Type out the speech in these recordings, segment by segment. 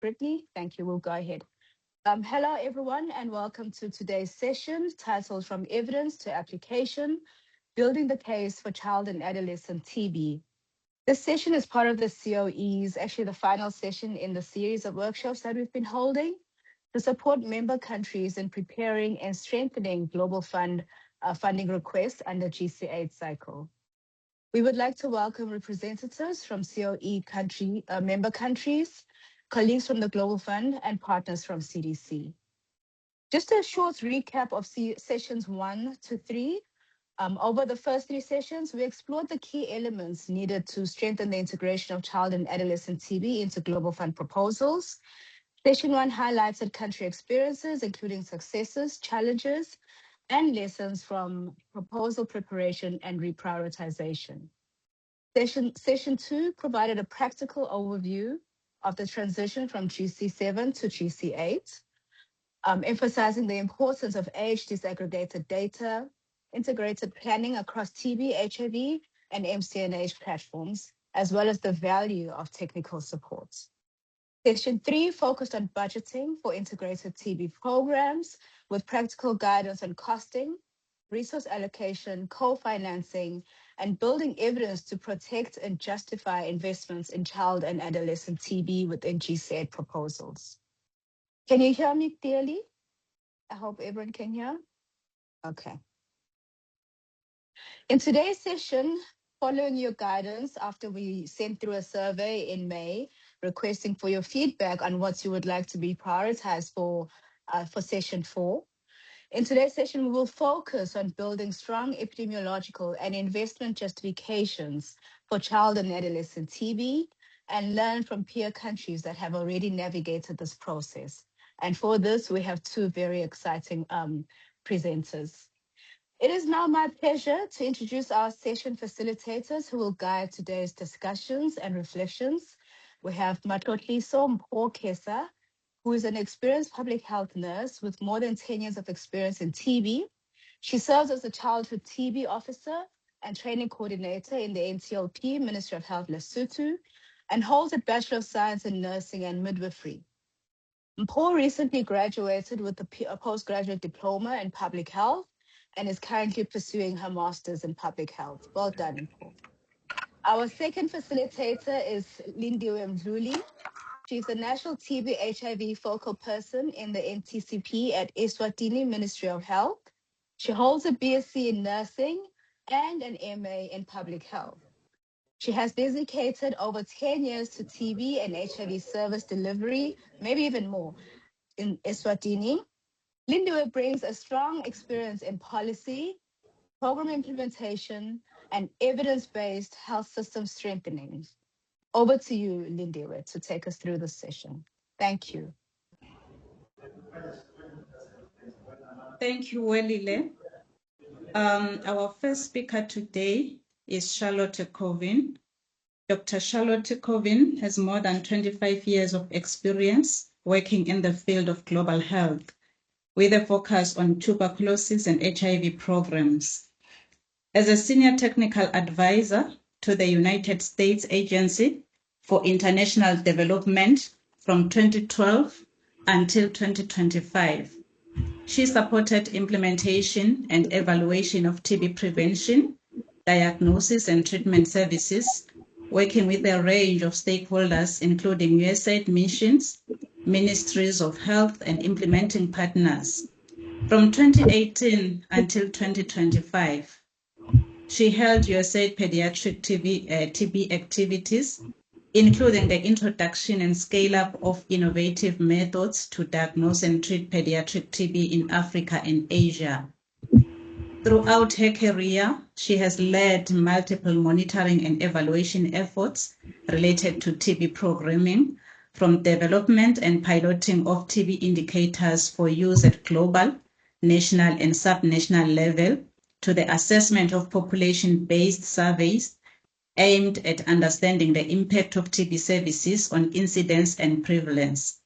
Brittany, thank you. We'll go ahead. Hello, everyone, and welcome to today's session titled From Evidence to Application Building the Case for Child and Adolescent TB. This session is part of the COE's, actually, the final session in the series of workshops that we've been holding to support member countries in preparing and strengthening global funding requests under GC8 cycle. We would like to welcome representatives from COE member countries, colleagues from the Global Fund, and partners from CDC. Just a short recap of sessions 1 to 3. Over the first 3 sessions, we explored the key elements needed to strengthen the integration of child and adolescent TB into Global Fund proposals. Session 1 highlighted country experiences, including successes, challenges, and lessons from proposal preparation and reprioritization. Session 2 provided a practical overview of the transition from GC7 to GC8, emphasizing the importance of age disaggregated data, integrated planning across TB, HIV, and MCNH platforms, as well as the value of technical support. Session 3 focused on budgeting for integrated TB programs with practical guidance on costing, resource allocation, co-financing, and building evidence to protect and justify investments in child and adolescent TB within GC8 proposals. Can you hear me clearly? I hope everyone can hear. Okay. In today's session, following your guidance after we sent through a survey in May, requesting for your feedback on what you would like to be prioritized for session 4. In today's session, we will focus on building strong epidemiological and investment justifications for child and adolescent TB and learn from peer countries that have already navigated this process. And for this, we have 2 very exciting presenters. It is now my pleasure to introduce our session facilitators who will guide today's discussions and reflections. We have Matlotliso Mpho-Kesa, who is an experienced public health nurse with more than 10 years of experience in TB. She serves as a childhood TB officer and training coordinator in the NTLP, Ministry of Health, Lesotho, and holds a Bachelor of Science in Nursing and Midwifery. Mpho recently graduated with a postgraduate diploma in public health and is currently pursuing her master's in public health. Well done, Mpho. Our second facilitator is Lindiwe Mdluli. She's the National TB HIV focal person in the NTCP at Eswatini Ministry of Health. She holds a BSc in nursing and an MA in public health. She has dedicated over 10 years to TB and HIV service delivery, maybe even more, in Eswatini. Lindiwe brings a strong experience in policy, program implementation, and evidence-based health system strengthening. Over to you, Lindiwe, to take us through the session. Thank you. Thank you, Welile. Our first speaker today is Charlotte Covin. Dr. Charlotte Covin has more than 25 years of experience working in the field of global health, with a focus on tuberculosis and HIV programs. As a senior technical advisor to the United States Agency for International Development from 2012 until 2025, she supported implementation and evaluation of TB prevention, diagnosis, and treatment services, working with a range of stakeholders, including USAID missions, ministries of health, and implementing partners. From 2018 until 2025, she held USAID pediatric TB activities, including the introduction and scale-up of innovative methods to diagnose and treat pediatric TB in Africa and Asia. Throughout her career, she has led multiple monitoring and evaluation efforts related to TB programming, from development and piloting of TB indicators for use at global, national, and subnational level, to the assessment of population-based surveys aimed at understanding the impact of TB services on incidence and prevalence.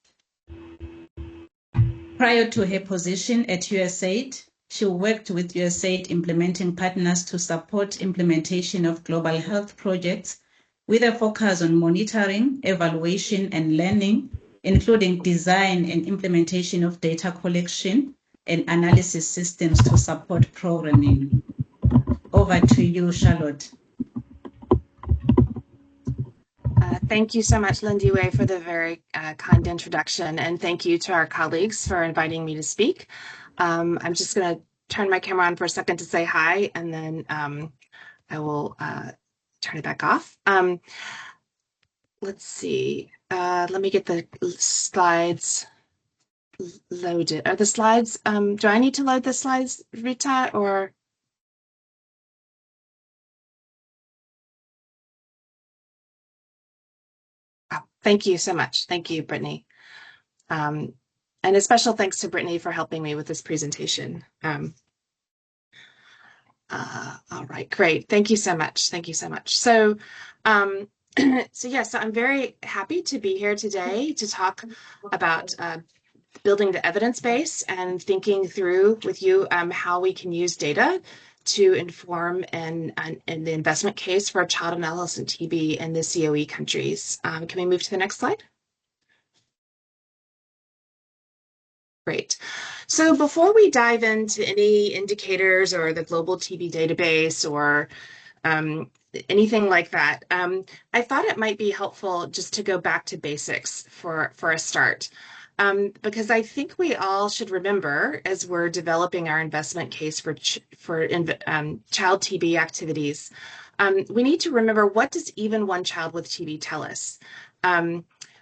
Prior to her position at USAID, she worked with USAID implementing partners to support implementation of global health projects with a focus on monitoring, evaluation, and learning including design and implementation of data collection and analysis systems to support programming. Over to you, Charlotte. Thank you so much, Lindiwe, for the very kind introduction, and thank you to our colleagues for inviting me to speak. I'm just going to turn my camera on for a second to say hi, and then I will turn it back off. Let's see. Let me get the slides loaded. Are the slides, do I need to load the slides, Rita, or? Oh, thank you so much. Thank you, Brittany. And a special thanks to Brittany for helping me with this presentation. All right, great. Thank you so much. Thank you so much. So, so I'm very happy to be here today to talk about building the evidence base and thinking through with you how we can use data to inform and the investment case for child and adolescent TB in the COE countries. Can we move to the next slide? Great. So before we dive into any indicators or the global TB database or anything like that, I thought it might be helpful just to go back to basics for a start. Because I think we all should remember, as we're developing our investment case for child TB activities, we need to remember, what does even one child with TB tell us?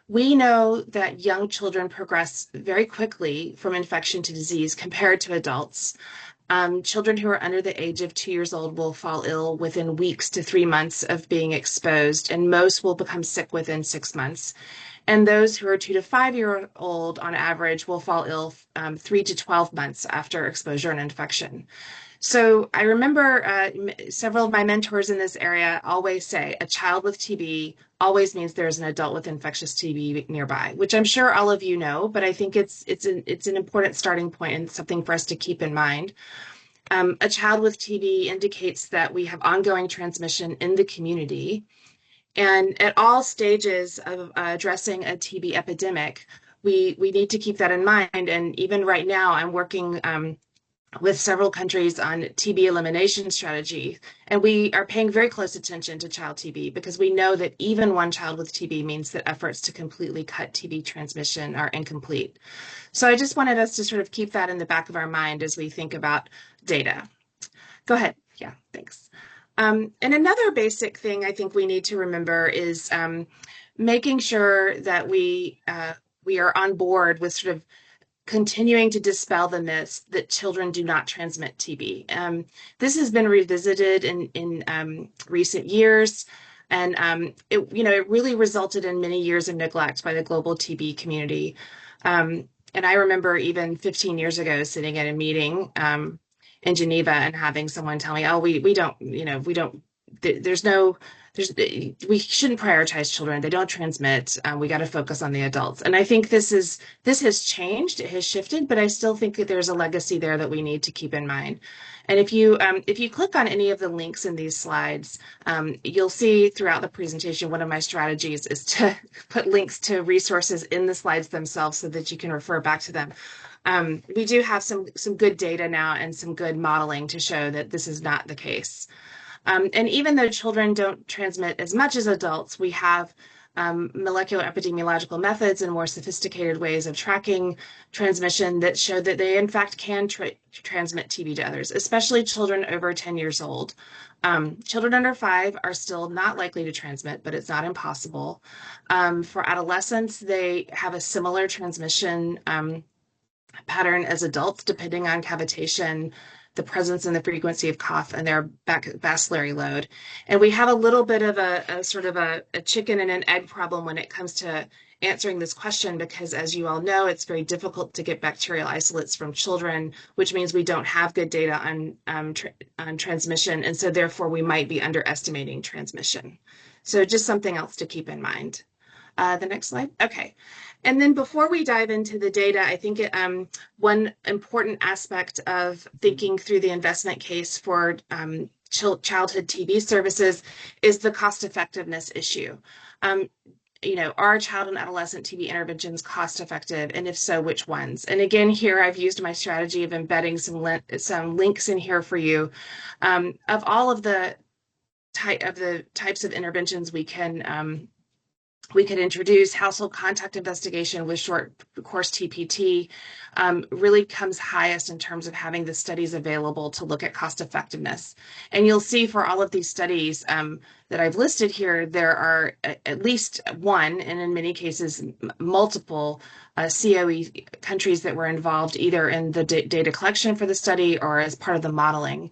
We know that young children progress very quickly from infection to disease compared to adults. Children who are under the age of 2 years old will fall ill within weeks to 3 months of being exposed, and most will become sick within 6 months. And those who are 2 to 5 year old on average will fall ill 3 to 12 months after exposure and infection. So I remember several of my mentors in this area always say a child with TB always means there's an adult with infectious TB nearby, which I'm sure all of you know, but I think it's an important starting point and something for us to keep in mind. A child with TB indicates that we have ongoing transmission in the community. And at all stages of addressing a TB epidemic, we need to keep that in mind. And even right now, I'm working with several countries on TB elimination strategy. And we are paying very close attention to child TB because we know that even one child with TB means that efforts to completely cut TB transmission are incomplete. So I just wanted us to sort of keep that in the back of our mind as we think about data. Go ahead. Yeah, thanks. And another basic thing I think we need to remember is making sure that we are on board with sort of continuing to dispel the myths that children do not transmit TB. This has been revisited in recent years, and it really resulted in many years of neglect by the global TB community. And I remember even 15 years ago sitting at a meeting in Geneva and having someone tell me, "Oh, we don't, we shouldn't prioritize children. They don't transmit. We got to focus on the adults." And I think this has changed. It has shifted, but I still think that there's a legacy there that we need to keep in mind. And if you click on any of the links in these slides, you'll see throughout the presentation, one of my strategies is to put links to resources in the slides themselves so that you can refer back to them. We do have some good data now and some good modeling to show that this is not the case. And even though children don't transmit as much as adults, we have molecular epidemiological methods and more sophisticated ways of tracking transmission that show that they in fact can transmit TB to others, especially children over 10 years old. Children under 5 are still not likely to transmit, but it's not impossible. For adolescents, they have a similar transmission pattern as adults, depending on cavitation, the presence and the frequency of cough, and their bacillary load. And we have a little bit of a sort of a chicken and an egg problem when it comes to answering this question, because as you all know, it's very difficult to get bacterial isolates from children, which means we don't have good data on transmission. And so therefore we might be underestimating transmission. So just something else to keep in mind. The next slide. Okay. And then before we dive into the data, I think one important aspect of thinking through the investment case for childhood TB services is the cost effectiveness issue. are child and adolescent TB interventions cost effective? And if so, which ones? And again, here I've used my strategy of embedding some links in here for you of all of the types of interventions we could introduce. Household contact investigation with short course TPT really comes highest in terms of having the studies available to look at cost effectiveness. And you'll see for all of these studies that I've listed here, there are at least one, and in many cases, multiple COE countries that were involved either in the data collection for the study or as part of the modeling.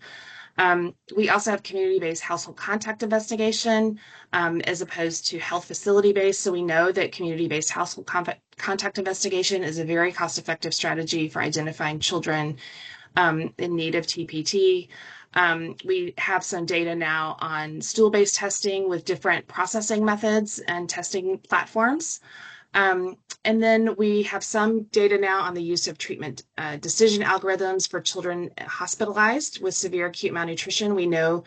We also have community-based household contact investigation as opposed to health facility-based. So we know that community-based household contact investigation is a very cost-effective strategy for identifying children in need of TPT. We have some data now on stool-based testing with different processing methods and testing platforms. And then we have some data now on the use of treatment decision algorithms for children hospitalized with severe acute malnutrition. We know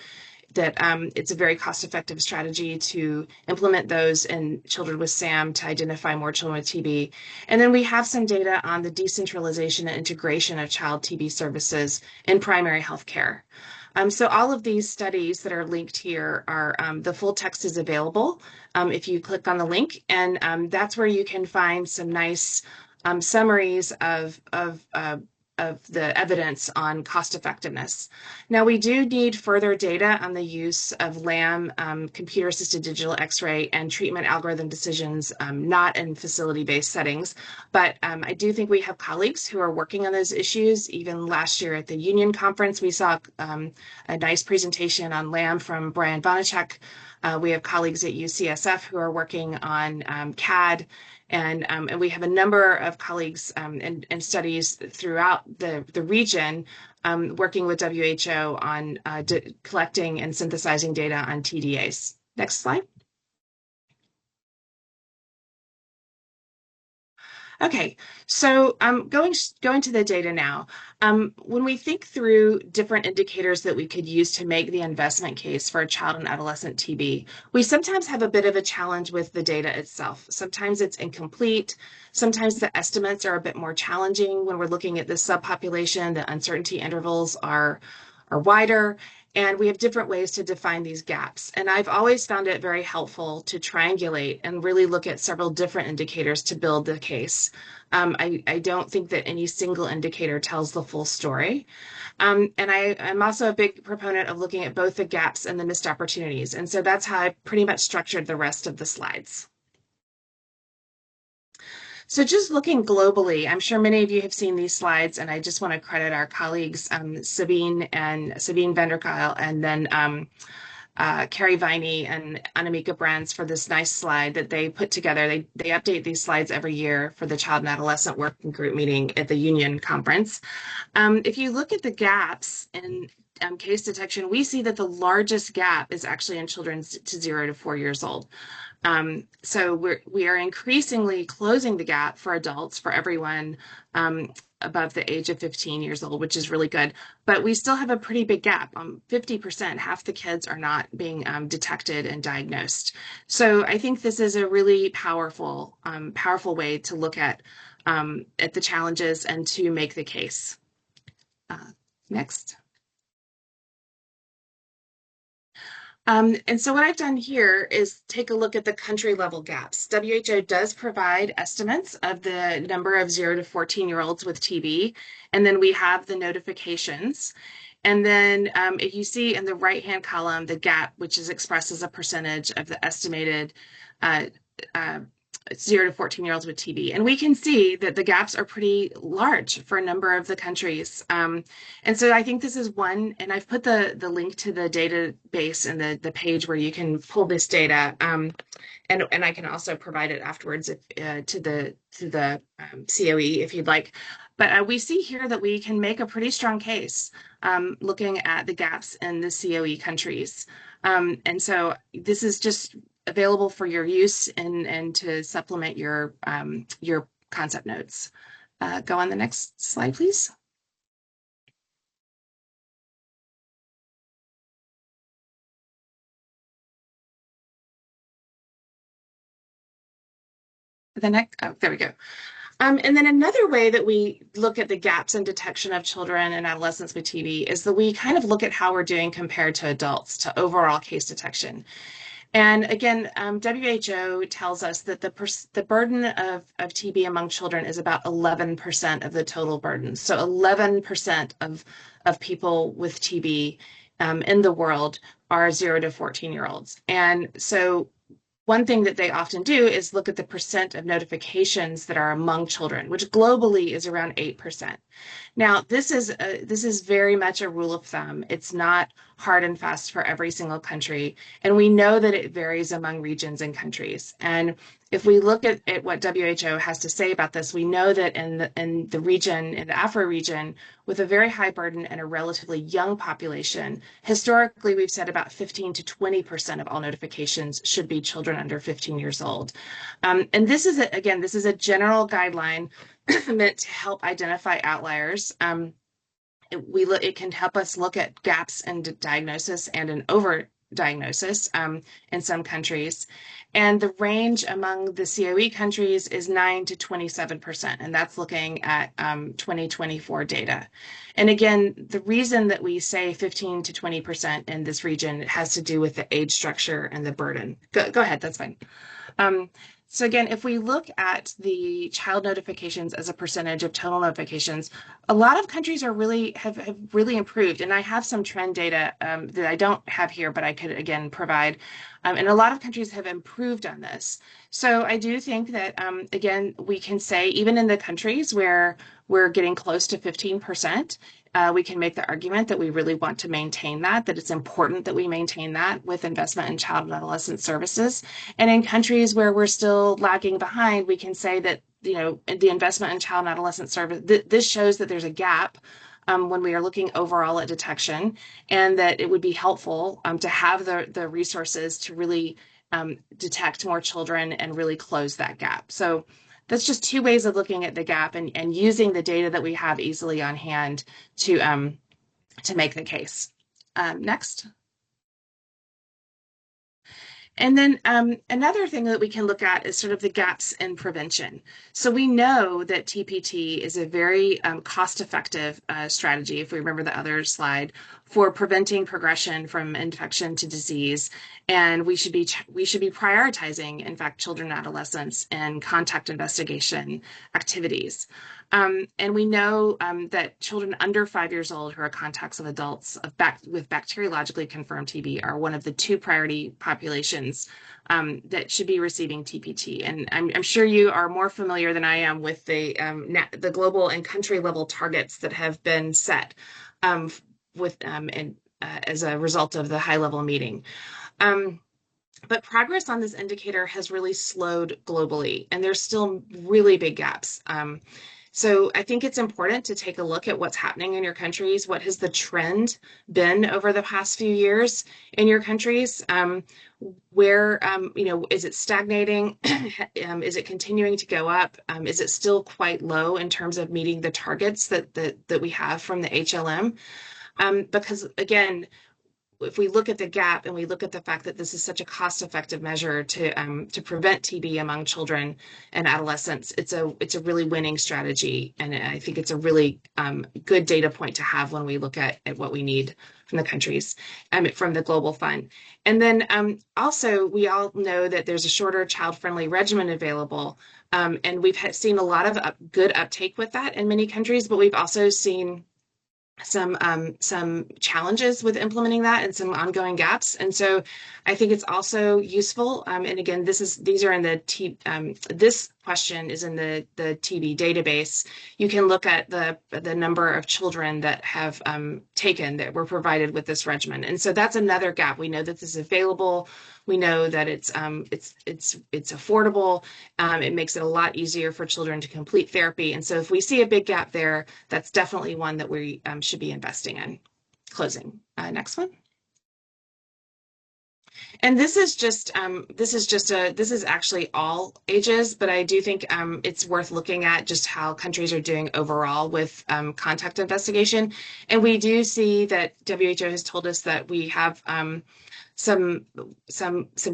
that it's a very cost-effective strategy to implement those in children with SAM to identify more children with TB. And then we have some data on the decentralization and integration of child TB services in primary health care. So all of these studies that are linked here are, the full text is available if you click on the link, and that's where you can find some nice summaries of the evidence on cost effectiveness. Now, we do need further data on the use of LAM, computer-assisted digital X-ray, and treatment algorithm decisions, not in facility-based settings. But I do think we have colleagues who are working on those issues. Even last year at the Union Conference, we saw a nice presentation on LAM from Brian Vonacek. We have colleagues at UCSF who are working on CAD. And we have a number of colleagues and studies throughout the region working with WHO on collecting and synthesizing data on TDAs. Next slide. Okay, so going to the data now. When we think through different indicators that we could use to make the investment case for a child and adolescent TB, we sometimes have a bit of a challenge with the data itself. Sometimes it's incomplete. Sometimes the estimates are a bit more challenging when we're looking at the subpopulation. The uncertainty intervals are wider. And we have different ways to define these gaps. And I've always found it very helpful to triangulate and really look at several different indicators to build the case. I don't think that any single indicator tells the full story. And I'm also a big proponent of looking at both the gaps and the missed opportunities. And so that's how I pretty much structured the rest of the slides. So just looking globally, I'm sure many of you have seen these slides, and I just want to credit our colleagues, Sabine Vanderkyle, and then Carrie Viney and Annemieke Brands for this nice slide that they put together. They update these slides every year for the Child and Adolescent Working Group meeting at the Union Conference. If you look at the gaps in case detection, we see that the largest gap is actually in children to 0 to 4 years old. So we are increasingly closing the gap for adults, for everyone above the age of 15 years old, which is really good. But we still have a pretty big gap. 50%, half the kids are not being detected and diagnosed. So I think this is a really powerful way to look at the challenges and to make the case. Next. And so what I've done here is take a look at the country level gaps. WHO does provide estimates of the number of 0 to 14-year-olds with TB, and then we have the notifications. And then if you see in the right-hand column, the gap, which is expressed as a percentage of the estimated 0 to 14-year-olds with TB. And we can see that the gaps are pretty large for a number of the countries. And so I think this is one, and I've put the link to the database in the page where you can pull this data. And I can also provide it afterwards to the COE if you'd like. But we see here that we can make a pretty strong case looking at the gaps in the COE countries. And so this is just available for your use and to supplement your concept notes. Go on the next slide, please. The next, oh, there we go. And then another way that we look at the gaps in detection of children and adolescents with TB is that we kind of look at how we're doing compared to adults to overall case detection. And again, WHO tells us that the burden of TB among children is about 11% of the total burden. So 11% of people with TB in the world are 0 to 14-year-olds. And so one thing that they often do is look at the percent of notifications that are among children, which globally is around 8%. Now, this is very much a rule of thumb. It's not hard and fast for every single country, and we know that it varies among regions and countries. And if we look at what WHO has to say about this, we know that in the region, in the Afro region, with a very high burden and a relatively young population, historically we've said about 15 to 20% of all notifications should be children under 15 years old. And this is a general guideline meant to help identify outliers. It can help us look at gaps in diagnosis and in overdiagnosis in some countries. And the range among the COE countries is 9 to 27%, and that's looking at 2024 data. And again, the reason that we say 15 to 20% in this region has to do with the age structure and the burden. Go ahead, that's fine. So again, if we look at the child notifications as a percentage of total notifications, a lot of countries are have really improved. And I have some trend data that I don't have here, but I could again provide. And a lot of countries have improved on this. So I do think that again, we can say even in the countries where we're getting close to 15%, we can make the argument that we really want to maintain that it's important that we maintain that with investment in child and adolescent services. And in countries where we're still lagging behind, we can say that, you know, the investment in child and adolescent service, this shows that there's a gap when we are looking overall at detection, and that it would be helpful to have the resources to really detect more children and really close that gap. So that's just two ways of looking at the gap and using the data that we have easily on hand to make the case. Next. And then another thing that we can look at is sort of the gaps in prevention. So we know that TPT is a very cost-effective strategy, if we remember the other slide, for preventing progression from infection to disease. And we should be prioritizing, in fact, children and adolescents in contact investigation activities. And we know that children under 5 years old who are contacts of adults with bacteriologically confirmed TB are one of the 2 priority populations that should be receiving TPT. And I'm sure you are more familiar than I am with the global and country level targets that have been set as a result of the high level meeting. But progress on this indicator has really slowed globally, and there's still really big gaps. So I think it's important to take a look at what's happening in your countries. What has the trend been over the past few years in your countries? Where, is it stagnating? Is it continuing to go up? Is it still quite low in terms of meeting the targets that we have from the HLM? Because again, if we look at the gap and we look at the fact that this is such a cost-effective measure to prevent TB among children and adolescents, it's a really winning strategy, and I think it's a really good data point to have when we look at what we need from the countries, from the Global Fund. And then also we all know that there's a shorter child-friendly regimen available, and we've seen a lot of good uptake with that in many countries, but we've also seen some challenges with implementing that and some ongoing gaps. And so I think it's also useful. And again, these are in the this question is in the TB database. You can look at the number of children that have that were provided with this regimen. And so that's another gap. We know that this is available. We know that it's affordable. It makes it a lot easier for children to complete therapy. And so if we see a big gap there, that's definitely one that we should be investing in. Closing. Next one. And this is actually all ages, but I do think it's worth looking at just how countries are doing overall with contact investigation. And we do see that WHO has told us that we have some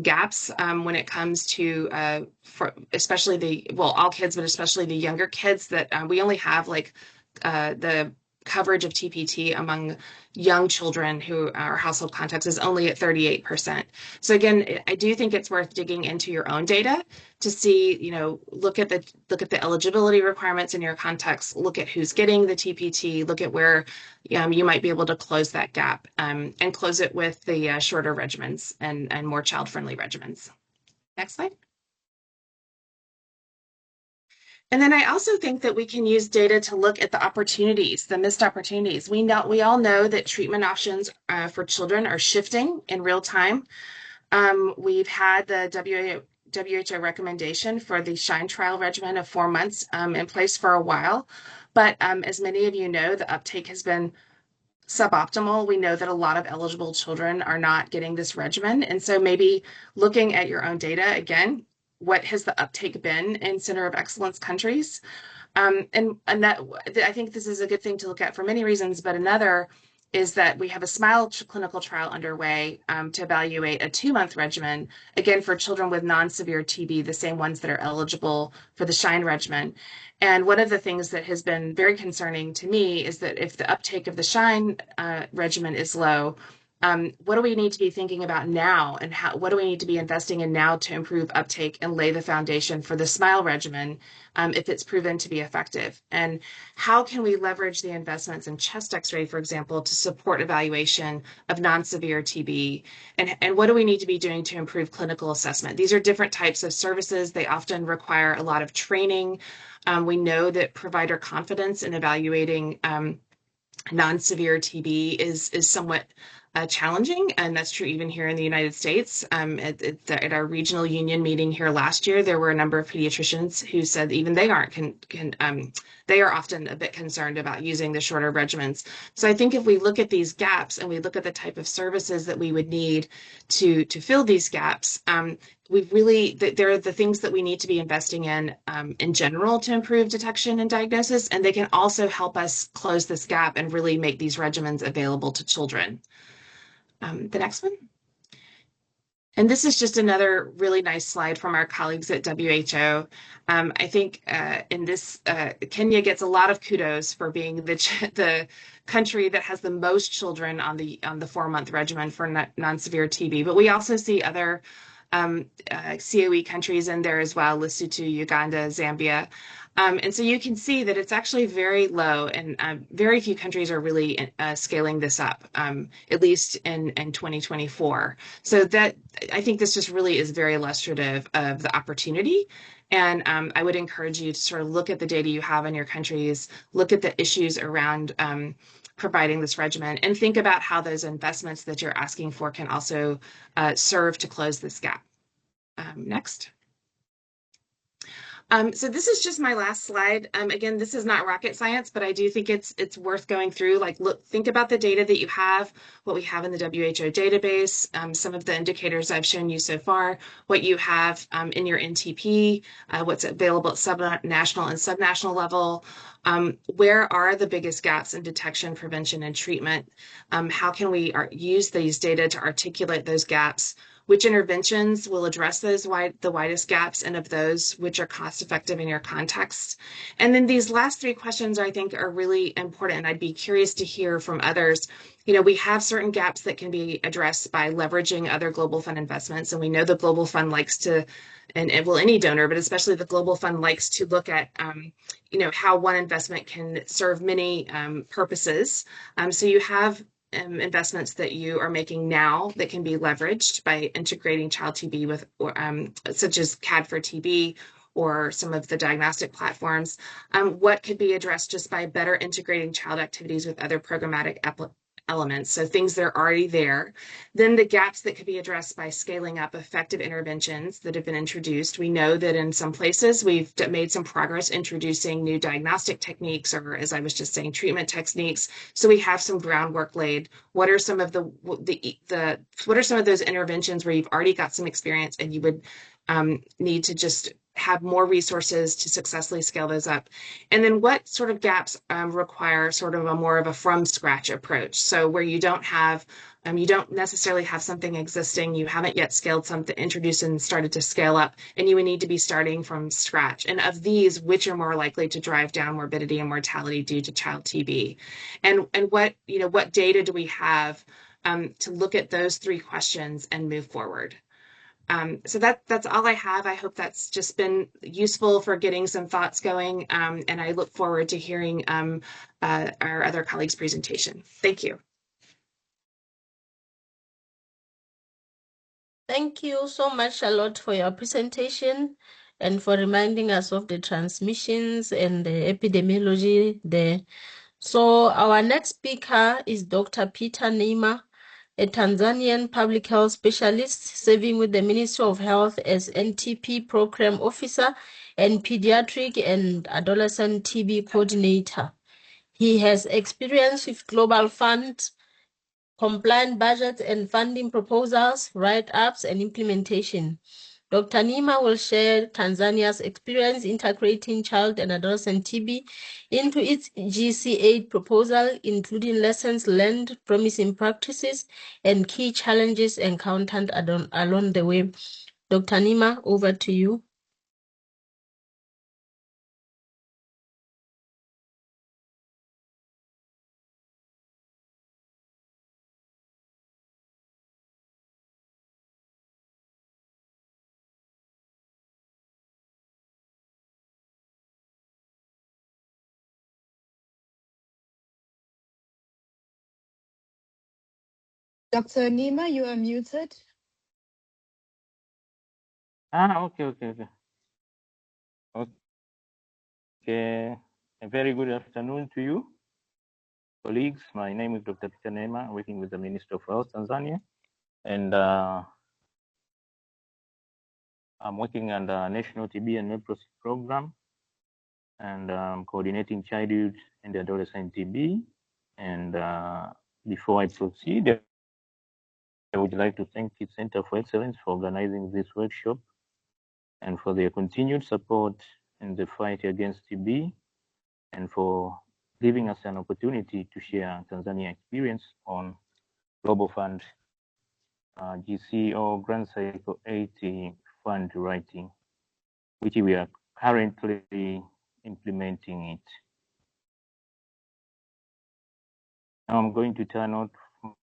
gaps when it comes to for especially all kids, but especially the younger kids, that we only have like the coverage of TPT among young children who are household contacts is only at 38%. So again, I do think it's worth digging into your own data to see, look at the eligibility requirements in your context, look at who's getting the TPT, look at where you might be able to close that gap, and close it with the shorter regimens and more child-friendly regimens. Next slide. And then I also think that we can use data to look at the opportunities, the missed opportunities. We all know that treatment options for children are shifting in real time. We've had the WHO recommendation for the SHINE trial regimen of 4 months in place for a while. But as many of you know, the uptake has been suboptimal. We know that a lot of eligible children are not getting this regimen. And so maybe looking at your own data, again, what has the uptake been in Center of Excellence countries? And that I think this is a good thing to look at for many reasons, but another is that we have a SMILE clinical trial underway to evaluate a 2-month regimen, again, for children with non-severe TB, the same ones that are eligible for the SHINE regimen. And one of the things that has been very concerning to me is that if the uptake of the SHINE regimen is low, what do we need to be thinking about now, and what do we need to be investing in now to improve uptake and lay the foundation for the SMILE regimen if it's proven to be effective? And how can we leverage the investments in chest x-ray, for example, to support evaluation of non-severe TB? And what do we need to be doing to improve clinical assessment? These are different types of services. They often require a lot of training. We know that provider confidence in evaluating non-severe TB is somewhat challenging, and that's true even here in the United States. At our regional union meeting here last year, there were a number of pediatricians who said even they aren't they are often a bit concerned about using the shorter regimens. So I think if we look at these gaps and we look at the type of services that we would need to fill these gaps, there are the things that we need to be investing in general to improve detection and diagnosis, and they can also help us close this gap and really make these regimens available to children. The next one. And this is just another really nice slide from our colleagues at WHO. I think in this, Kenya gets a lot of kudos for being the country that has the most children on the 4-month regimen for non-severe TB. But we also see other COE countries in there as well: Lesotho, Uganda, Zambia. And so you can see that it's actually very low, and very few countries are really scaling this up, at least in 2024. So that, I think this just really is very illustrative of the opportunity. And I would encourage you to sort of look at the data you have in your countries, look at the issues around providing this regimen, and think about how those investments that you're asking for can also serve to close this gap. Next. So this is just my last slide. Again, this is not rocket science, but I do think it's worth going through. Think about the data that you have, what we have in the WHO database, some of the indicators I've shown you so far, what you have in your NTP, what's available at subnational and subnational level. Where are the biggest gaps in detection, prevention, and treatment? How can we use these data to articulate those gaps? Which interventions will address the widest gaps, and of those, which are cost effective in your context? And then these last 3 questions I think are really important. I'd be curious to hear from others. We have certain gaps that can be addressed by leveraging other Global Fund investments. And we know the Global Fund likes to, and any donor, but especially the Global Fund likes to look at, how one investment can serve many purposes. So you have investments that you are making now that can be leveraged by integrating child TB with, such as CAD for TB or some of the diagnostic platforms. What could be addressed just by better integrating child activities with other programmatic elements, so things that are already there. Then the gaps that could be addressed by scaling up effective interventions that have been introduced. We know that in some places we've made some progress introducing new diagnostic techniques, or as I was just saying, treatment techniques. So we have some groundwork laid. What are some of what are some of those interventions where you've already got some experience and you would need to just have more resources to successfully scale those up? And then what sort of gaps require sort of a more of a from scratch approach? So where you don't have, you don't necessarily have something existing, you haven't yet scaled something, introduced and started to scale up, and you would need to be starting from scratch. And of these, which are more likely to drive down morbidity and mortality due to child TB? And what, what data do we have to look at those three questions and move forward? So that's all I have. I hope that's just been useful for getting some thoughts going, and I look forward to hearing our other colleagues' presentation. Thank you. Thank you so much, Charlotte, for your presentation and for reminding us of the transmissions and the epidemiology there. So our next speaker is Dr. Peter Neema, a Tanzanian public health specialist serving with the Ministry of Health as NTP Program Officer and Pediatric and Adolescent TB Coordinator. He has experience with Global Fund, compliant budget and funding proposals, write-ups, and implementation. Dr. Neema will share Tanzania's experience integrating child and adolescent TB into its GC8 proposal, including lessons learned, promising practices, and key challenges encountered along the way. Dr. Neema, over to you. Dr. Neema, you are muted. Okay. Okay, a very good afternoon to you, colleagues. My name is Dr. Peter Neema, working with the Minister of Health, Tanzania, and I'm working under National TB and Leprosy Program, and coordinating childhood and adolescent TB. And before I proceed, I would like to thank the Center for Excellence for organizing this workshop and for their continued support in the fight against TB, and for giving us an opportunity to share Tanzania experience on Global Fund GC or Grand Cycle 80 fund writing, which we are currently implementing it. Now I'm going to turn off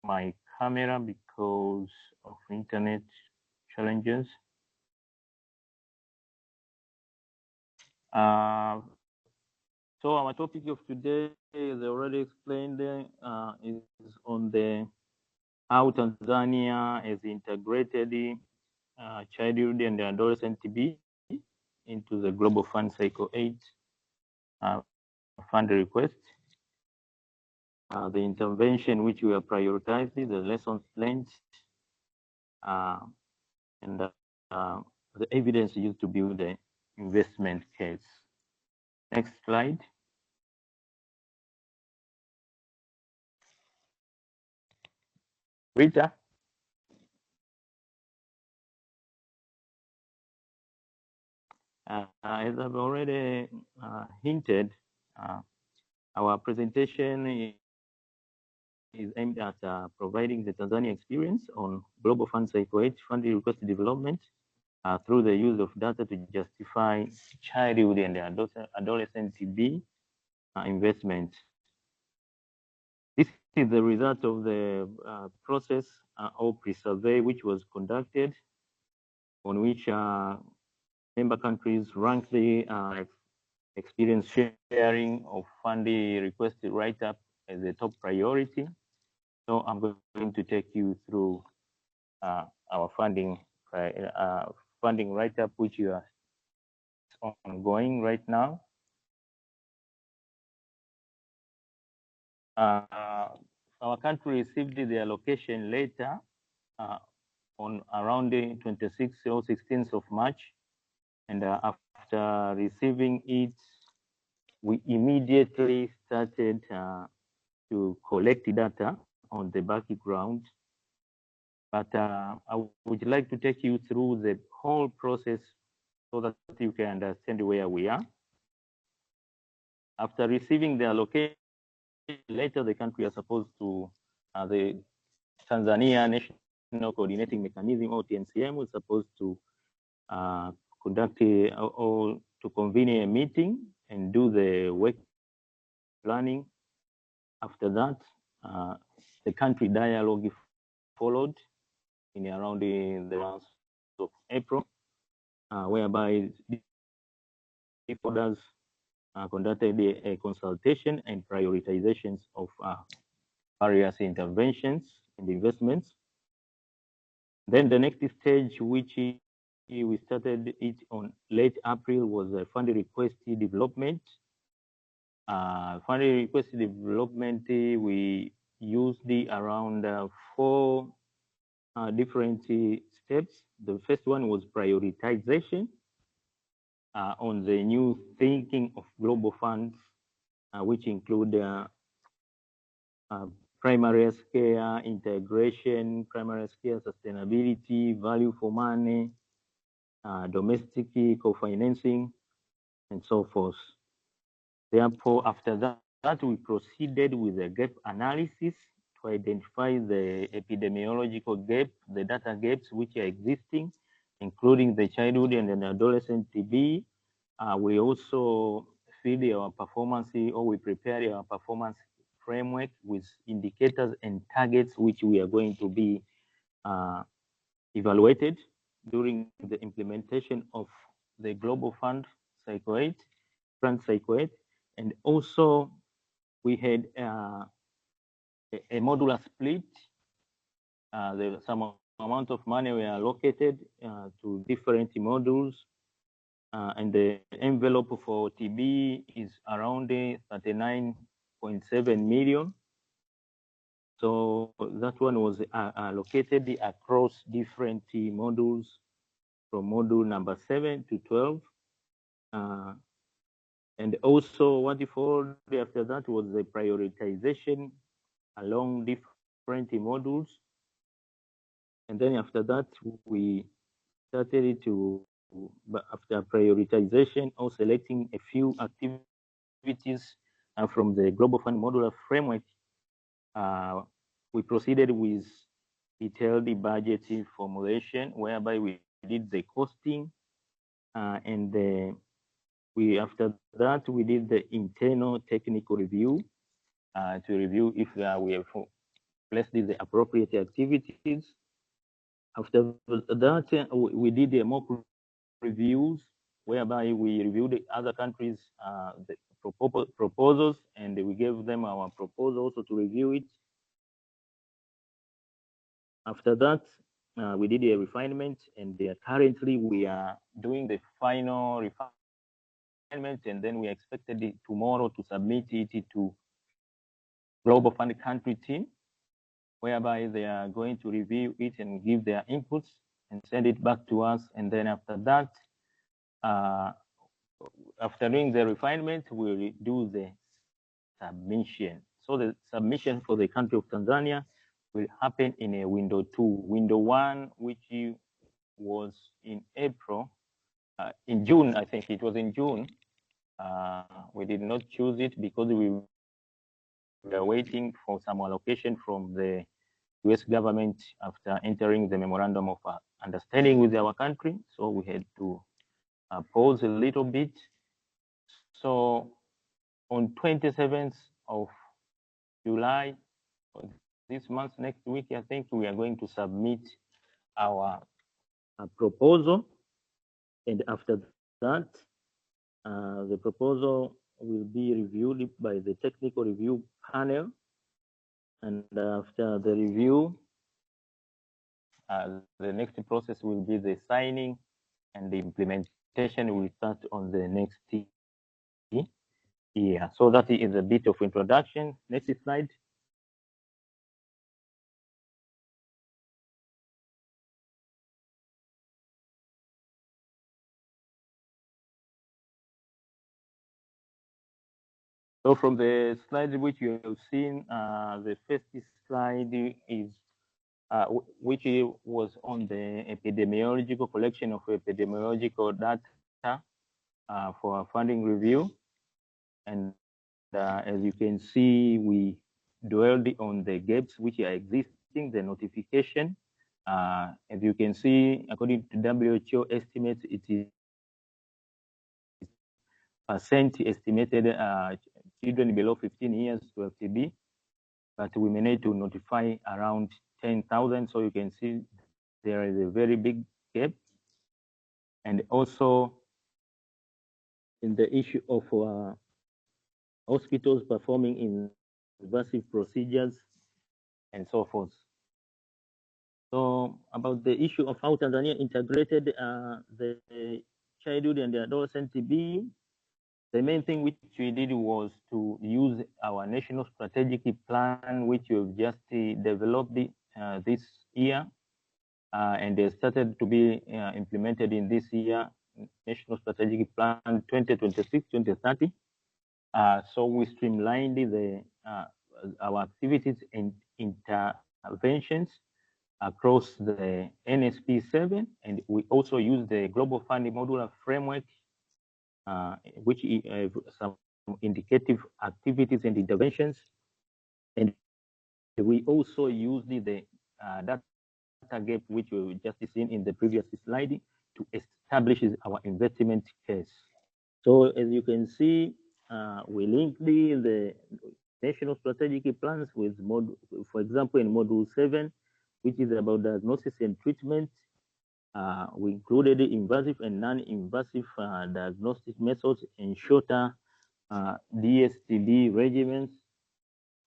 my camera because of internet challenges. So our topic of today, as I already explained, is on the how Tanzania has integrated childhood and adolescent TB into the Global Fund Cycle 8 fund request. The intervention which we are prioritizing, the lessons learned, and the evidence used to build the investment case. Next slide. Rita. As I've already hinted, our presentation is aimed at providing the Tanzania experience on Global Fund Cycle 8 funding request development through the use of data to justify childhood and adolescent TB investment. This is the result of the process or pre-survey which was conducted, on which member countries rank the experience sharing of funding requested write-up as a top priority. So I'm going to take you through our funding write-up, which is ongoing right now. our country received the allocation later on around the 26th or 16th of March. And after receiving it, we immediately started to collect data on the background. But I would like to take you through the whole process so that you can understand where we are. After receiving the allocation, later the country is supposed to, the Tanzania National Coordinating Mechanism, or TNCM, was supposed to conduct or to convene a meeting and do the work planning. After that, the country dialogue followed in around the month of April, whereby stakeholders conducted a consultation and prioritizations of various interventions and investments. Then the next stage, which we started it on late April, was a fund request development. Fund request development, we used around 4 different steps. The first one was prioritization on the new thinking of global funds, which include primary care integration, primary care sustainability, value for money, domestic co-financing, and so forth. Therefore, after that, we proceeded with a gap analysis to identify the epidemiological gap, the data gaps which are existing, including the childhood and adolescent TB. We also feed our performance, or we prepare our performance framework with indicators and targets which we are going to be evaluated during the implementation of the Global Fund Cycle 8, Fund Cycle 8. And also we had a modular split. Some amount of money were allocated to different modules. And the envelope for TB is around 39.7 million. So that one was allocated across different modules from module number 7 to 12. And also what followed after that was the prioritization along different modules. And then after that, we started to, after prioritization or selecting a few activities from the Global Fund Modular Framework, we proceeded with detailed budget formulation, whereby we did the costing, and after that we did the internal technical review to review if we have placed the appropriate activities. After that, we did mock reviews, whereby we reviewed the other countries' the proposals, and we gave them our proposal also to review it. After that, we did a refinement, and currently we are doing the final refinement, and then we expected it tomorrow to submit it to Global Fund country team, whereby they are going to review it and give their inputs and send it back to us. And then after that, after doing the refinement, we'll do the submission. So the submission for the country of Tanzania will happen in a window 2. Window 1, which was in April, in June, I think it was in June. We did not choose it because we were waiting for some allocation from the US government after entering the memorandum of understanding with our country. So we had to pause a little bit. So on 27th of July, this month, next week, I think we are going to submit our proposal. And after that, the proposal will be reviewed by the technical review panel. And after the review, the next process will be the signing, and the implementation will start on the next year. So that is a bit of introduction. Next slide. So from the slide which you have seen, the first slide is which was on the epidemiological collection of epidemiological data for funding review. And as you can see, we dwelled on the gaps which are existing, the notification. As you can see, according to WHO estimates, it is percent estimated children below 15 years to have TB, but we managed to notify around 10,000. So you can see there is a very big gap. And also in the issue of hospitals performing invasive procedures and so forth. So about the issue of how Tanzania integrated the childhood and the adolescent TB, the main thing which we did was to use our national strategic plan, which we've just developed this year, and they started to be implemented in this year, National Strategic Plan 2026-2030. So we streamlined our activities and interventions across the NSP 7, and we also use the Global Fund Modular Framework, which have some indicative activities and interventions. And we also use the data gap, which we just seen in the previous slide, to establish our investment case. So as you can see, we link the national strategic plans with for example, in Module 7, which is about diagnosis and treatment. We included invasive and non-invasive diagnostic methods and shorter DSTB regimens,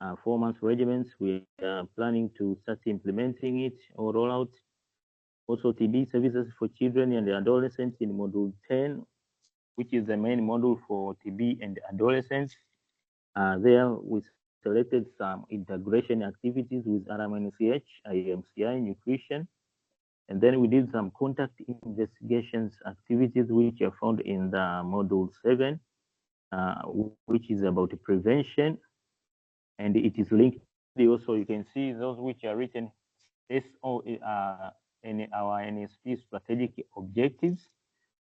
4-month regimens. We are planning to start implementing it or roll out. Also, TB services for children and adolescents in Module 10, which is the main module for TB and adolescents. There we selected some integration activities with RMNCH, IMCI, nutrition, and then we did some contact investigations activities which are found in the Module 7, which is about prevention, and it is linked. Also, you can see those which are written in our NSP strategic objectives,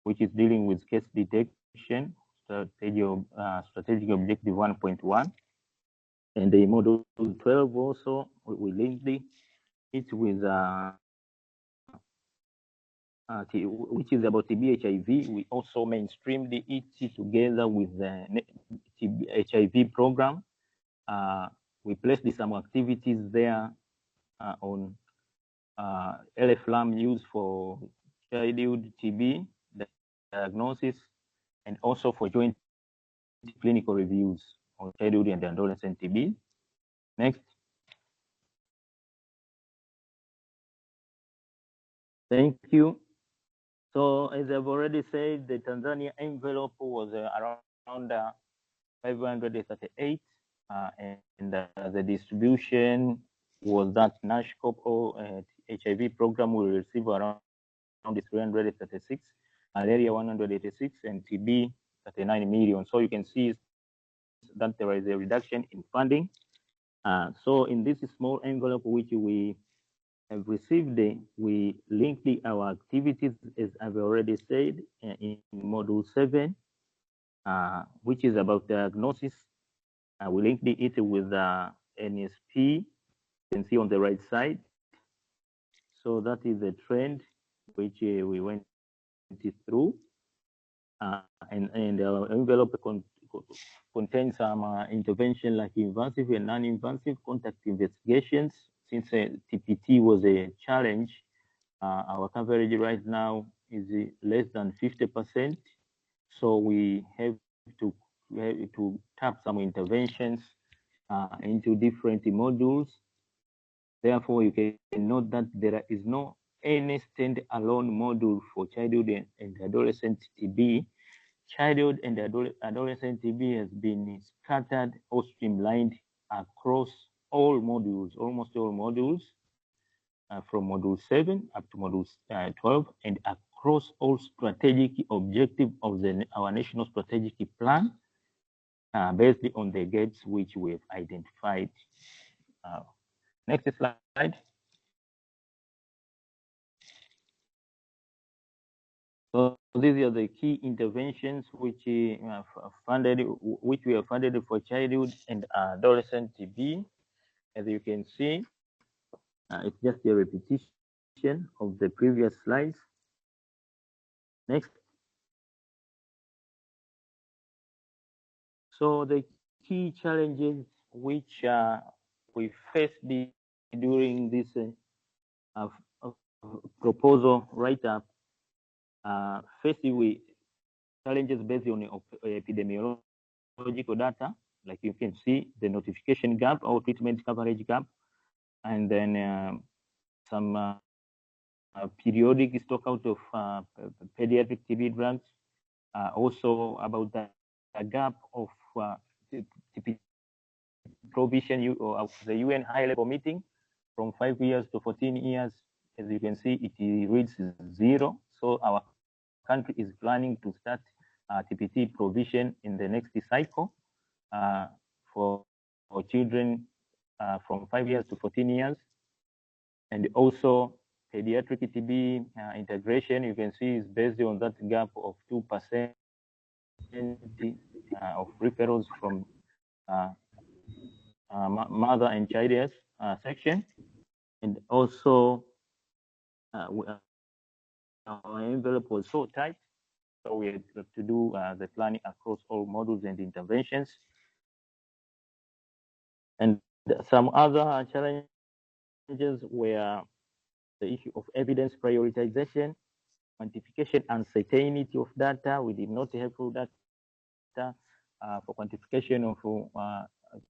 which is dealing with case detection, strategic objective 1.1. And the Module 12 also, we linked it with which is about TB HIV. We also mainstreamed it together with the HIV program. We placed some activities there on LFLAM used for childhood TB diagnosis, and also for joint clinical reviews on childhood and adolescent TB. Next. Thank you. So as I've already said, the Tanzania envelope was around 538, and the distribution was that NASH COPO HIV program will receive around 336, malaria 186, and TB 39 million. So you can see that there is a reduction in funding. So in this small envelope which we have received, we linked our activities, as I've already said, in Module 7, which is about diagnosis. We linked it with NSP. You can see on the right side. So that is the trend which we went through. And our envelope contains some intervention like invasive and non-invasive contact investigations. Since TPT was a challenge, our coverage right now is less than 50%. So we have to tap some interventions into different modules. Therefore, you can note that there is no any stand-alone module for childhood and adolescent TB. Childhood and adolescent TB has been scattered or streamlined across all modules, almost all modules, from Module 7 up to Module 12, and across all strategic objectives of our national strategic plan. based on the gaps which we've identified. Next slide. So these are the key interventions which we have funded for childhood and adolescent TB. As you can see, it's just a repetition of the previous slides. Next. So the key challenges which we faced during this proposal write-up, firstly, challenges based on epidemiological data, like you can see the notification gap or treatment coverage gap, and then some periodic stock out of pediatric TB drugs, also about the gap of TB provision of the UN high-level meeting from 5 years to 14 years. As you can see, it reads 0. So our country is planning to start TPT provision in the next cycle for children from 5 years to 14 years. And also pediatric TB integration, you can see, is based on that gap of 2% of referrals from mother and child health section. And also our envelope was so tight, so we had to do the planning across all modules and interventions. And some other challenges were the issue of evidence prioritization, quantification uncertainty of data. We did not have full data for quantification of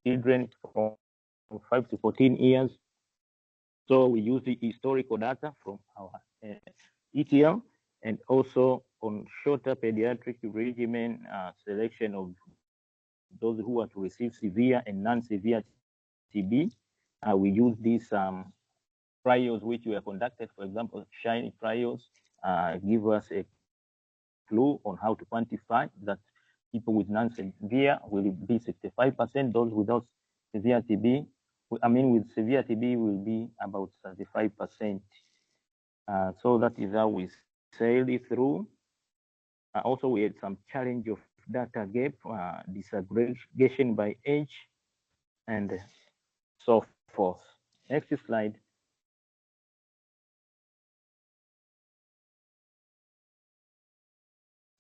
children from 5 to 14 years. So we use the historical data from our ETL, and also on shorter pediatric regimen selection of those who are to receive severe and non-severe TB. We use these trials which were conducted, for example, SHINE trials, give us a clue on how to quantify that people with non-severe will be 65%, those without severe TB, with severe TB will be about 35%. So that is how we sailed it through. Also, we had some challenge of data gap, disaggregation by age, and so forth. Next slide.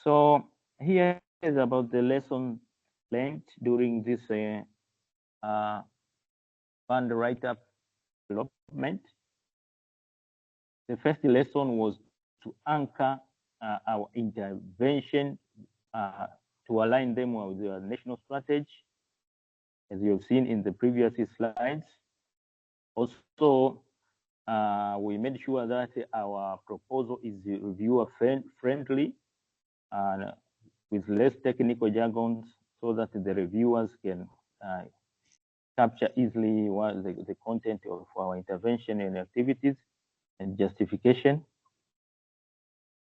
So here is about the lesson learned during this fund write-up development. The first lesson was to anchor our intervention to align them with the national strategy, as you have seen in the previous slides. Also, we made sure that our proposal is reviewer-friendly and with less technical jargons, so that the reviewers can capture easily what the content of our intervention and activities and justification.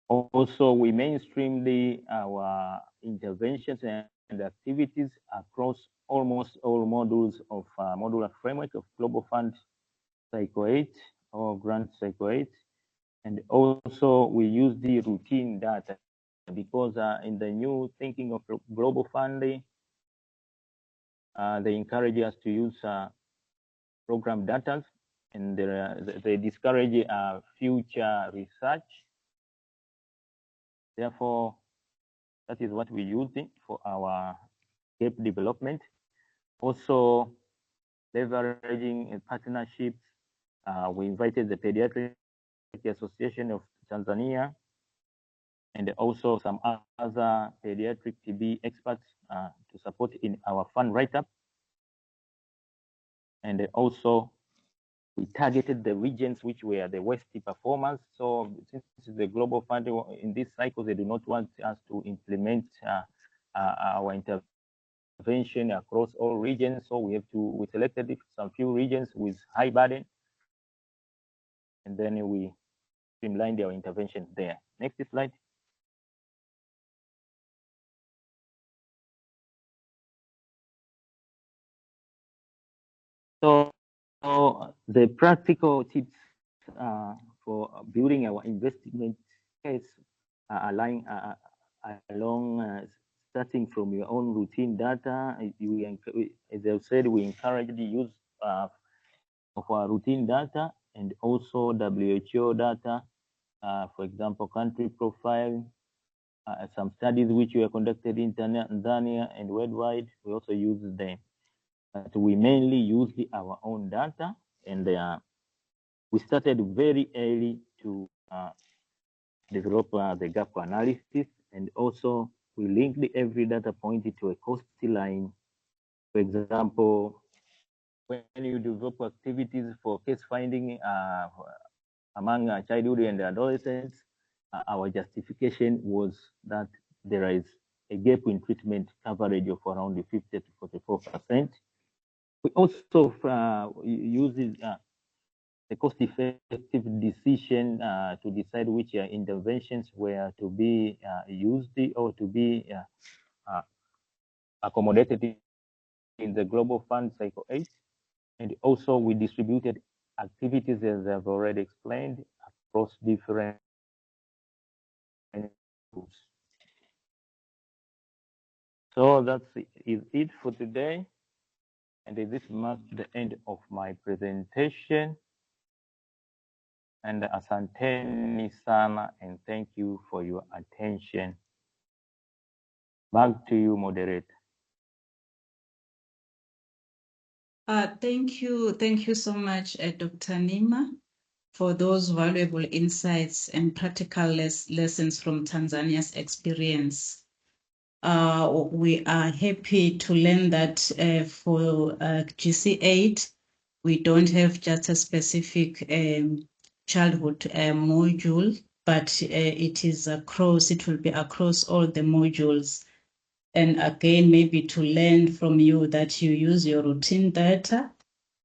Also, we mainstreamed our interventions and activities across almost all modules of modular framework of Global Fund Cycle 8 or Grant Cycle 8. And also, we use the routine data because in the new thinking of Global Fund, they encourage us to use program data, and they discourage future research. Therefore, that is what we use for our gap development. Also, leveraging partnerships, we invited the Pediatric Association of Tanzania and also some other pediatric TB experts to support in our fund write-up. And also, we targeted the regions which were the worst performers. So since the Global Fund in this cycle, they do not want us to implement our intervention across all regions. So we selected some few regions with high burden, and then we streamlined our intervention there. Next slide. So the practical tips for building our investment case along starting from your own routine data. As I said, we encourage the use of our routine data and also WHO data. For example, country profile. Some studies which were conducted in Tanzania and worldwide, we also use them. But we mainly used our own data, and we started very early to develop the gap analysis, and also we linked every data point to a cost line. For example, when you develop activities for case finding among childhood and adolescents, our justification was that there is a gap in treatment coverage of around 50 to 44%. We also use a cost-effective decision to decide which interventions were to be used or to be accommodated in the Global Fund Cycle 8. And also we distributed activities, as I've already explained, across different groups. So that's it for today. And this marks the end of my presentation. And asanteni sana, and thank you for your attention. Back to you, moderator. Thank you so much, Dr. Nima, for those valuable insights and practical lessons from Tanzania's experience. We are happy to learn that for GC8, we don't have just a specific childhood module, but it will be across all the modules. And again, maybe to learn from you that you use your routine data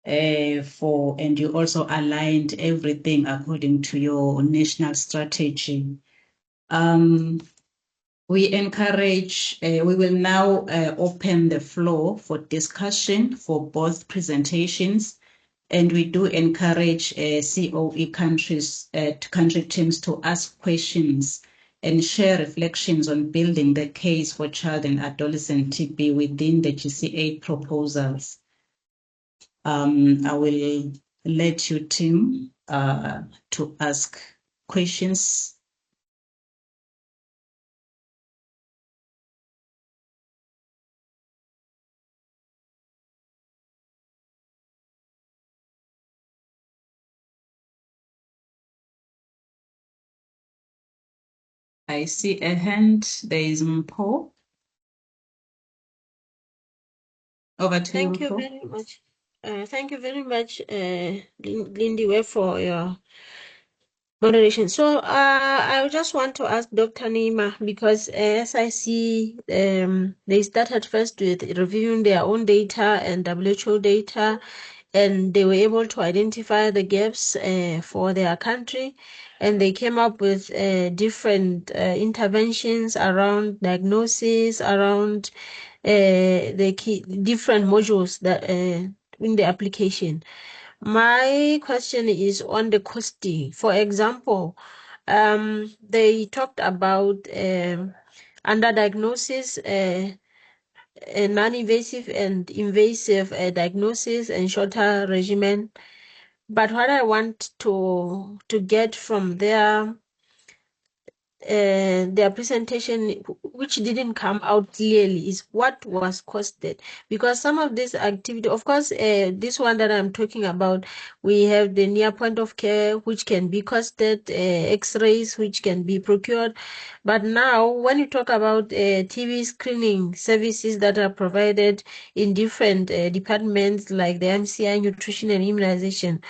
and you also aligned everything according to your national strategy. We will now open the floor for discussion for both presentations. And we do encourage COE country teams to ask questions and share reflections on building the case for child and adolescent TB within the GC8 proposals. I will let you, Tim, to ask questions. I see a hand. There is Mpo. Over to you, Thank you Mpo. very much. Thank you very much, Lindy, for your moderation. So I just want to ask Dr. Nima, because as I see, they started first with reviewing their own data and WHO data, and they were able to identify the gaps for their country, and they came up with different interventions around diagnosis, around the key different modules that in the application. My question is on the costing. For example, they talked about underdiagnosis, non-invasive and invasive diagnosis, and shorter regimen. But what I want to get from their presentation, which didn't come out clearly, is what was costed. Because some of this activity, of course, this one that I'm talking about, we have the near point of care, which can be costed, x-rays, which can be procured. But now, when you talk about TB screening services that are provided in different departments, like the MCI, nutrition and immunization,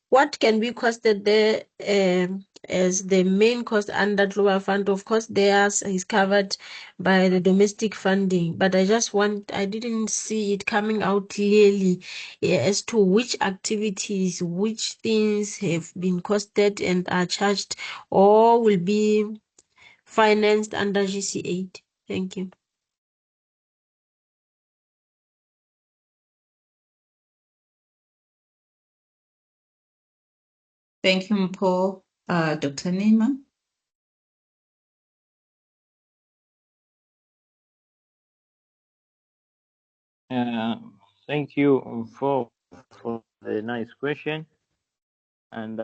what can be costed there as the main cost under global fund? Of course, theirs is covered by the domestic funding, but I didn't see it coming out clearly as to which activities, which things have been costed and are charged or will be financed under GC8. Thank you. Thank you, Mpho. Dr. Nima. Thank you for the nice question. And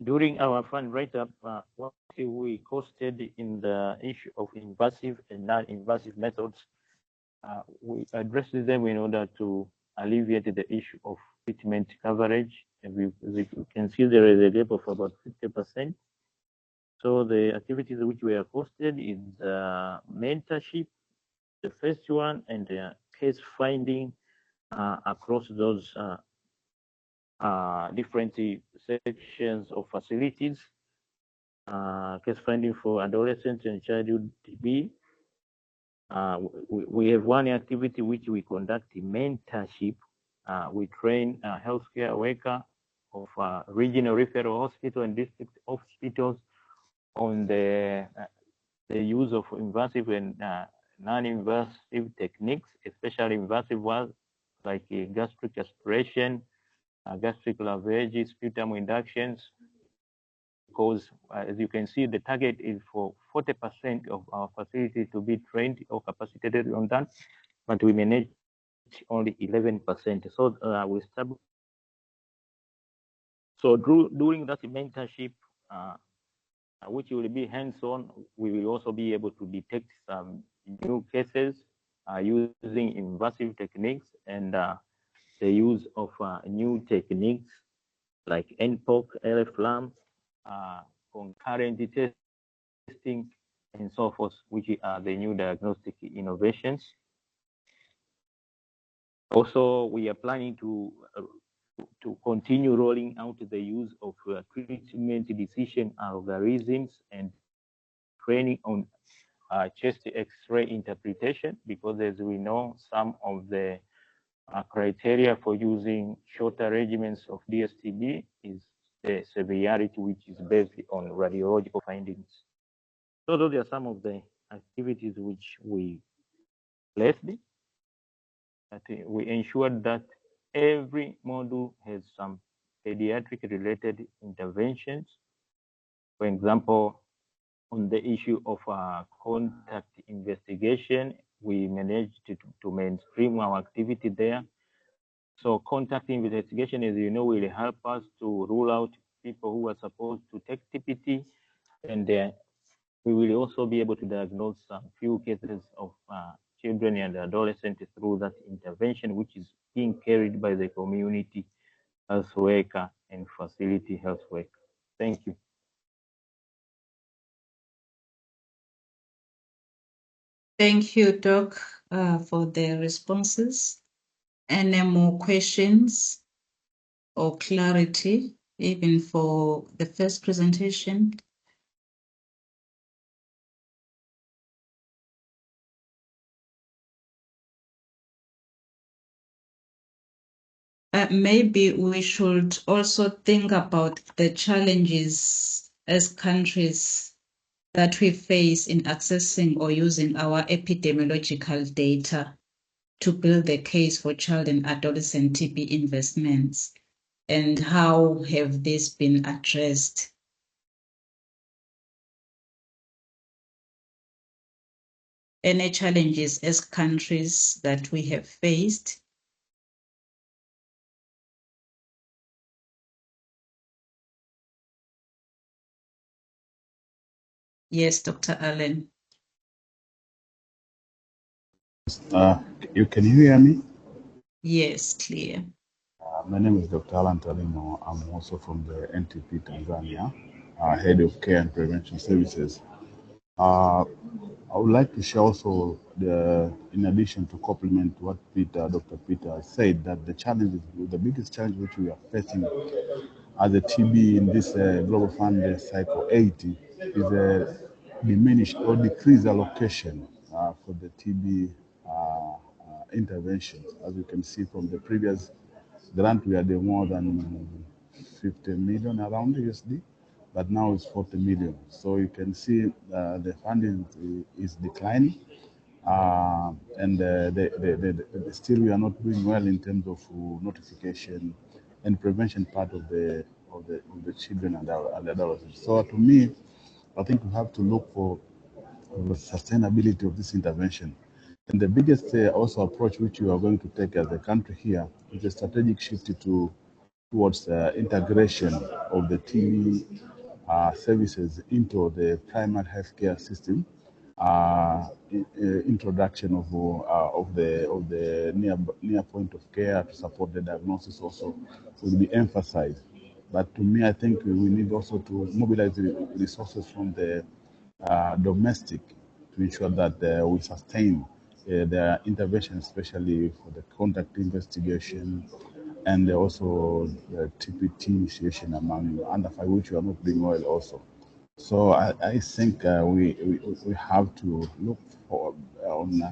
during our fund write-up, what we costed in the issue of invasive and non-invasive methods, we addressed them in order to alleviate the issue of treatment coverage. And as you can see, there is a gap of about 50%. So the activities which were costed is mentorship, the first one, and case finding across those different sections of facilities, case finding for adolescent and childhood TB. We have one activity which we conduct mentorship. We train a healthcare worker of regional referral hospital and district hospitals on the use of invasive and non-invasive techniques, especially invasive ones like gastric aspiration, gastric lavage, sputum inductions, because as you can see, the target is for 40% of our facility to be trained or capacitated on that, but we manage only 11%. So we established. So during that mentorship, which will be hands-on, we will also be able to detect some new cases using invasive techniques and the use of new techniques like NPOC, LFLAM, concurrent testing, and so forth, which are the new diagnostic innovations. Also, we are planning to continue rolling out the use of treatment decision algorithms and training on chest X-ray interpretation, because as we know, some of the criteria for using shorter regimens of DSTB is the severity, which is based on radiological findings. So those are some of the activities which we placed. That we ensured that every module has some pediatric related interventions. For example, on the issue of contact investigation, we managed to mainstream our activity there. So contact investigation, as you know, will help us to rule out people who are supposed to take TPT, and we will also be able to diagnose some few cases of children and adolescents through that intervention, which is being carried by the community health worker and facility health worker. Thank you. Thank you, Doc, for the responses. Any more questions or clarity, even for the first presentation? Maybe we should also think about the challenges as countries that we face in accessing or using our epidemiological data to build the case for child and adolescent TB investments, and how have these been addressed? Any challenges as countries that we have faced? Yes, Dr. Allen. Can you hear me? Yes, clear. My name is Dr. Alan Talimo. I'm also from the NTP Tanzania, Head of Care and Prevention Services. I would like to share also, in addition to complement what Dr. Peter said, that the biggest challenge which we are facing as a TB in this Global Fund Cycle 80 is a diminished or decreased allocation for the TB interventions. As you can see from the previous grant, we had more than 50 million around USD, but now it's 40 million. So you can see the funding is declining, and still we are not doing well in terms of notification and prevention part of the the children and adolescents. So to me, I think we have to look for the sustainability of this intervention. And the biggest also approach which we are going to take as a country here is a strategic shift towards integration of the TV services into the primary healthcare system. Introduction of the near point of care to support the diagnosis also will be emphasized. But to me, I think we need also to mobilize the resources from the domestic to ensure that we sustain their intervention, especially for the contact investigation and also the TPT initiation among under five, which we are not doing well also. So I think we have to look for on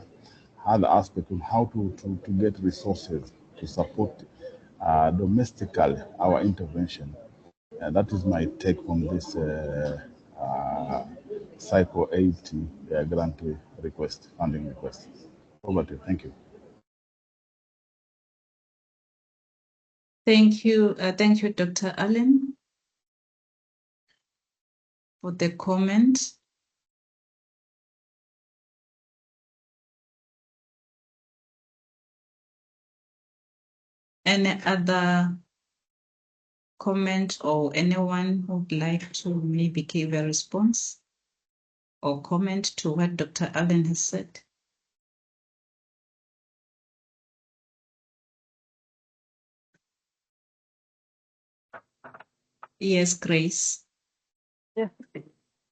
other aspect of how to get resources to support domestically our intervention. That is my take on this Cycle 80 grant request, funding request. Over to you. Thank you. Thank you, Dr. Allen, for the comment. Any other comment or anyone who would like to maybe give a response or comment to what Dr. Allen has said? Yes, Grace. Yes,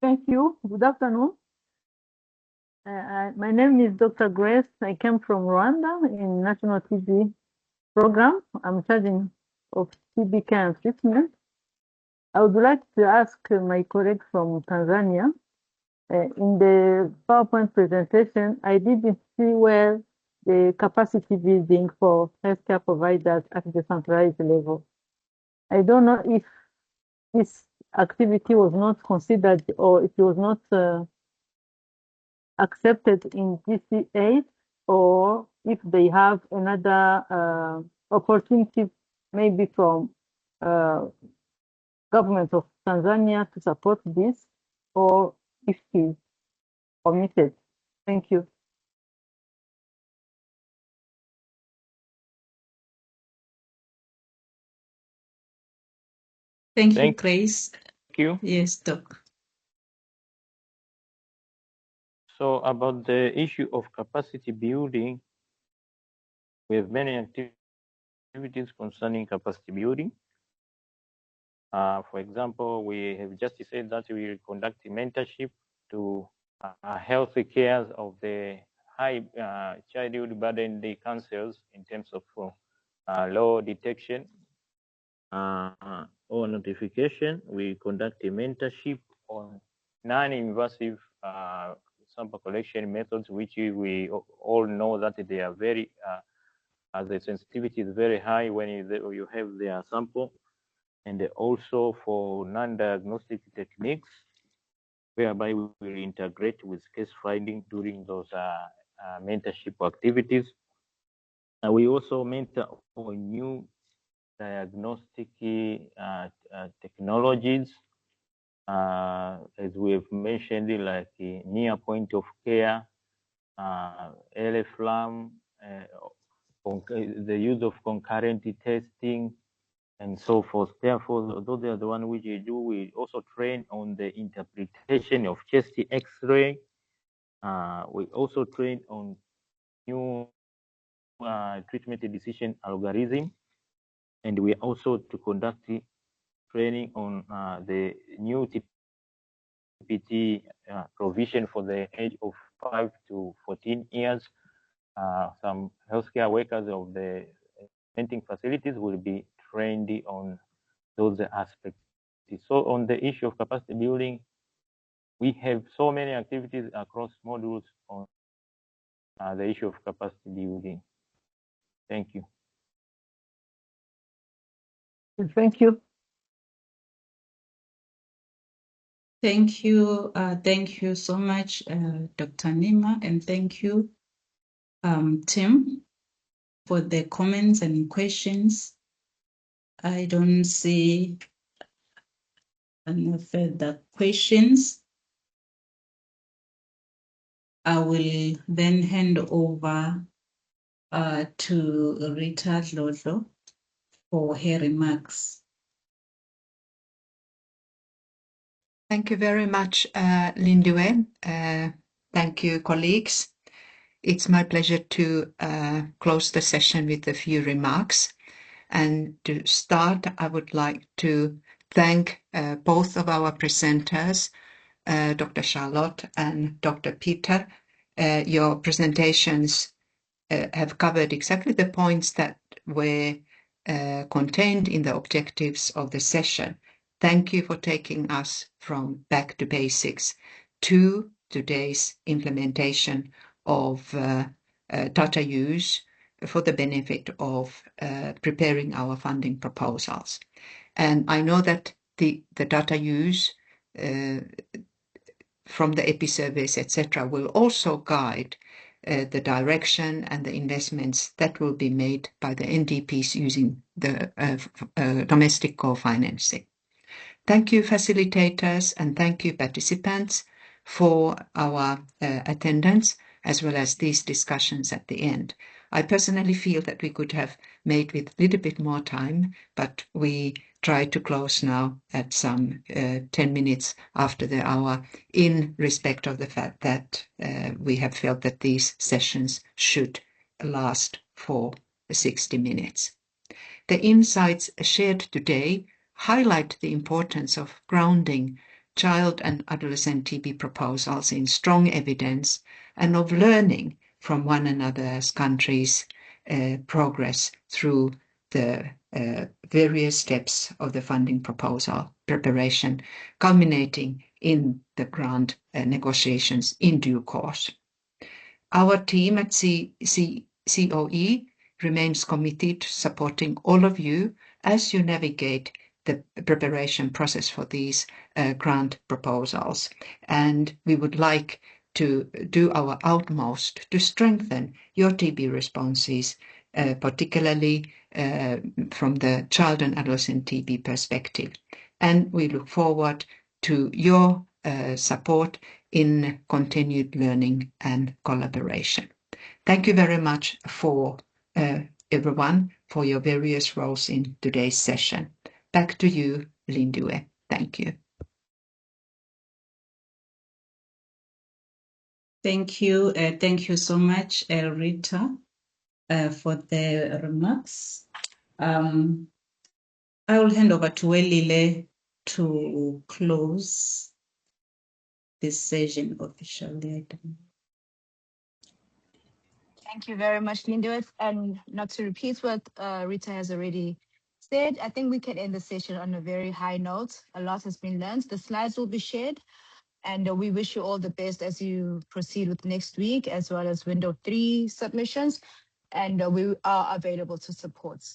thank you. Good afternoon. My name is Dr. Grace. I came from Rwanda in National TB program. I'm charging of TB care and treatment. I would like to ask my colleague from Tanzania. In the PowerPoint presentation, I didn't see where the capacity building for healthcare providers at the centralized level. I don't know if this activity was not considered or it was not accepted in DC8, or if they have another opportunity, maybe from government of Tanzania to support this, or if it is omitted. Thank you. Thank you, Grace. Thank you. Yes, Doc. So about the issue of capacity building, we have many activities concerning capacity building. For example, we have just said that we will conduct a mentorship to health care of the high childhood burden day cancers in terms of low detection or notification. We conduct a mentorship on non-invasive sample collection methods, which we all know that they are very, the sensitivity is very high when you have their sample, and also for non-diagnostic techniques, whereby we will integrate with case finding during those mentorship activities. And we also mentor on new diagnostic technologies, as we have mentioned, like near point of care, LFLAM, the use of concurrent testing, and so forth. Therefore, those are the ones which we do. We also train on the interpretation of chest X-ray. We also train on new treatment decision algorithm, and we also to conduct training on the new TPT provision for the age of 5 to 14 years. Some healthcare workers of the preventing facilities will be trained on those aspects. So on the issue of capacity building, we have so many activities across modules on the issue of capacity building. Thank you. Thank you. Thank you. Thank you so much, Dr. Nima, and thank you, Tim, for the comments and questions. I don't see no further questions, I will then hand over to Rita Dlodlo for her remarks. Thank you very much, Lindiwe. Thank you, colleagues. It's my pleasure to close the session with a few remarks. And to start, I would like to thank both of our presenters, Dr. Charlotte and Dr. Peter. Your presentations have covered exactly the points that were contained in the objectives of the session. Thank you for taking us from back to basics to today's implementation of data use for the benefit of preparing our funding proposals. And I know that the data use from the EPI surveys, etc., will also guide the direction and the investments that will be made by the NDPs using the domestic co-financing. Thank you, facilitators, and thank you, participants, for our attendance, as well as these discussions at the end. I personally feel that we could have made with a little bit more time, but we try to close now at some 10 minutes after the hour, in respect of the fact that we have felt that these sessions should last for 60 minutes. The insights shared today highlight the importance of grounding child and adolescent TB proposals in strong evidence and of learning from one another as countries progress through the various steps of the funding proposal preparation, culminating in the grant negotiations in due course. Our team at COE remains committed to supporting all of you as you navigate the preparation process for these grant proposals. And we would like to do our utmost to strengthen your TB responses, particularly from the child and adolescent TB perspective. And we look forward to your support in continued learning and collaboration. Thank you very much for everyone for your various roles in today's session. Back to you, Lindiwe. Thank you. Thank you. Thank you so much, Rita, for the remarks. I will hand over to Welile to close this session officially. Thank you very much, Linda. And not to repeat what Rita has already said, I think we can end the session on a very high note. A lot has been learned. The slides will be shared. And we wish you all the best as you proceed with next week, as well as Window 3 submissions. And we are available to support.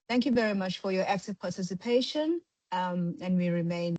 Thank you very much for your active participation. And we remain